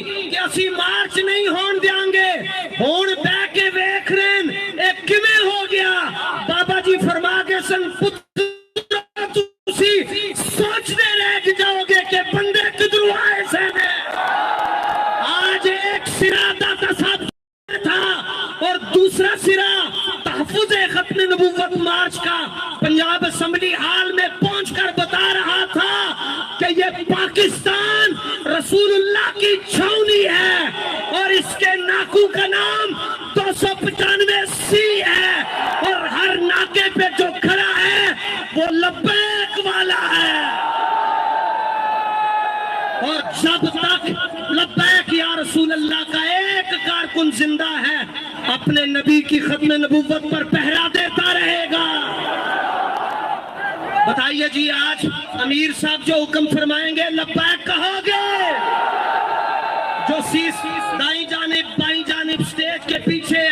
کہ اسی مارچ نہیں ہون دیاں گے ہون بے کے ویکھ رہن ایک کمیں ہو گیا بابا جی فرما کے سن پتر تسی سوچنے رہ جاؤ گے کہ بندے کدھروں آئے سے آج ایک سرا دا تصاب تھا اور دوسرا سرا تحفظ ختم نبوت مارچ کا پنجاب اسمبلی ہال میں پہنچ کر بتا رہا تھا کہ یہ پاکستان رسول اللہ کی چھاؤنی ہے اور اس کے ناکوں کا نام 295 سی ہے اور ہر ناکے پہ جو کھڑا ہے وہ لبیک والا ہے اور جب تک لبیک یا رسول اللہ کا ایک کارکن زندہ ہے اپنے نبی کی ختم نبوت پر پہرا دیتا رہے گا بتائیے جی آج امیر صاحب جو حکم فرمائیں گے لبیک کہو گے جو دائیں جانب بائیں جانب سٹیج کے پیچھے